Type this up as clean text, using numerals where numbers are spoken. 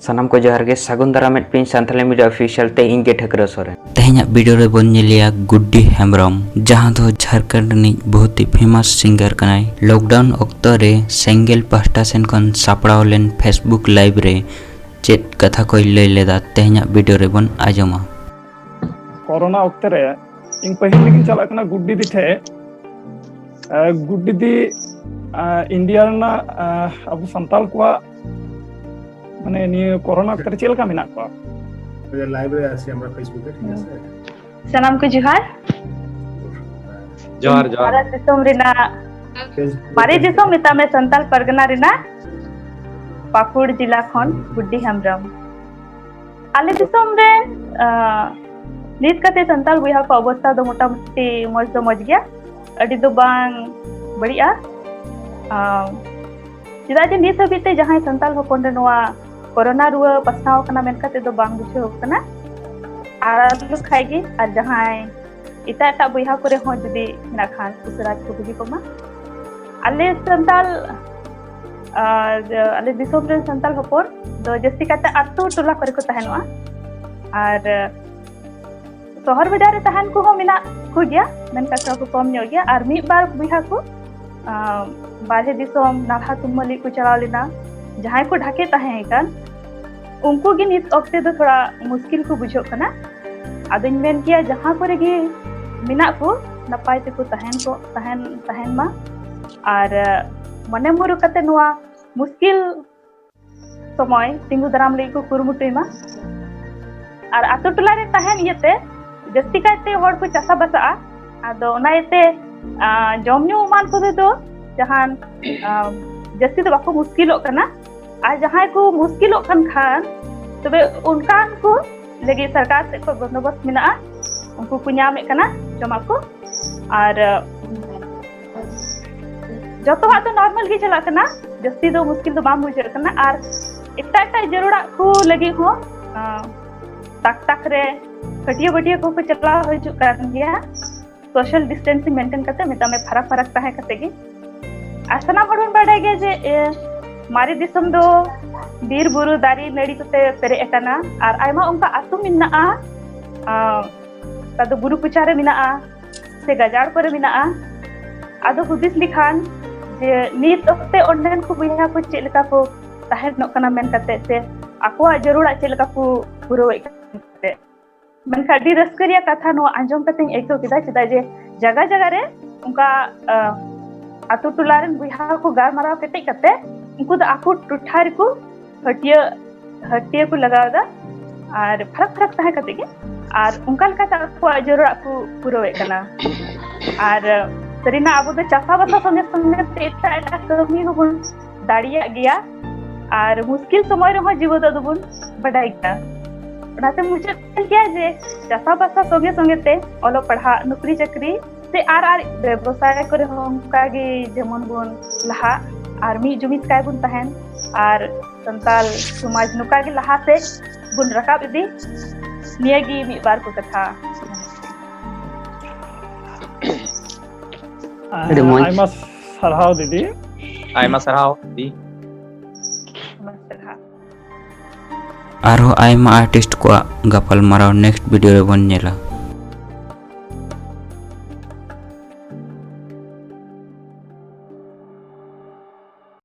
सानाम को जोहार गे सागुन दारा मेट पिन सानथाली मीडिया ऑफिशियल ते इंगे ठकरा सोरे तेहना वीडियो रे बन नेलिया गुड्डी हेम्ब्रम जहां दो झारखंड नि बहुत ही फेमस सिंगर कनाय लॉकडाउन ऑक्टो रे सेंगेल पास्टा सेन खन सापड़ाव लेन फेसबुक लाइव रे चेत कथा को लय लेदा तेहना वीडियो रे बन आजमा कोरोना ऑक्टे रे इन पहिल लेकिन चला कना गुड्डी दी ठे गुड्डी दी इंडिया ना अब संताल को माने नि कोरोना करे चेल का मिना को लाइव रे आसी हमरा फेसबुक पे ठीक है सलाम को जोहार जोहार जोहार भारत दिसोम रिना बारे दिसोम मिता में संताल परगना रिना पाकुड़ जिला खन गुड्डी हेम्ब्रम आले दिसोम रे नीत कते संताल बुया को अवस्था दो मोटा मोटी मज गया अडी दो बांग बढ़िया चिदा जे नीत हबीते जहां संताल होपन रे नोआ कोरोना रुआ पसनाव कना मेन कते दो बांग बुझे होकना आर लु खाइगे और जहां इता एटा बुया करे हो जदी ना खान उसराज को बुझी कोमा आले संताल आले दिसोम रे संताल होपन दो जस्ती कते आतु टोला करे को तहनवा और शहर बाजार रे तहन को हो मिना को गया मेन कता को कम ᱧᱚᱜ गया और मी बार बुया को बाजे दिसोम नाला तुमली को चला लेना जहां को ढाके तहे कन उनको गी नित ऑक्टे दो थोड़ा मुश्किल को बुझो कना आदन मेन किया जहां करे गी मिना को नपाय ते को तहन मा और मने मुरु कते नुआ मुश्किल समय तिंगु दराम लई को कुरमुटुई मा और आतो टोला रे तहन येते जस्ती काते होड़ को चासा बसा आदो ओना येते जमन्यू मान को दो जहान जस्ती तो बाको मुश्किल कना और जहां को मुश्किल खान तबे उनकान को लगे सरकार से को बंदोबस्त मिना उनको को ᱧᱟᱢᱮ कना जमा को और जतो हाथ तो नॉर्मल ही चला कना जस्ती दो मुश्किल तो बाम बुझे कना और इतना जरूरा को लगे हो तक रे कटिया को चला हो कर गया सोशल डिस्टेंसिंग मेंटेन करते मिता में फरक तहे करते गे आसना हड़न बाडा गे जे मारी दिसम दो बीर बुरु दारी नड़ी कोते पेरे एकाना और आयमा उनका आतु मिना तादो बुरु कुचारे मिना से गजाड़ पर मिना आदो हुदिस लिखान जे नीत ओते ओंडेन को बुया को चेलका को तहर नो कना मेन करते से आको जरूरा चेलका को पुरो करते मन खाडी रस्करिया कथा नो आंजम कते एको किदा चिदा जे जगह रे उनका आतु टुलारन बुया को गार मारा कते उनको तो आकु टुठार को हटिया को लगादा और फरक तहे कते के और उनका लका को जरूर को पुरोवे कना और सरीना आबो दो चासा बता संगे एटा कमी हो बन दाड़िया गया और मुश्किल समय रे जीव दो बन बडाई का ओनाते मुझे क्या जे चासा बसा संगे ते ओलो पढ़ा नौकरी चाकरी से आर व्यवसाय करे हमका गे जेमन बन लहा और मी जुमित काय बुन तहन और संताल समाज नुका के लहा से बुन रकाब इदी नियागी मी बार को कथा आइमा सरहाव दीदी आइमा सरहाव दी आरो आइमा आर्टिस्ट को गपल माराव नेक्स्ट वीडियो रे बन नेला।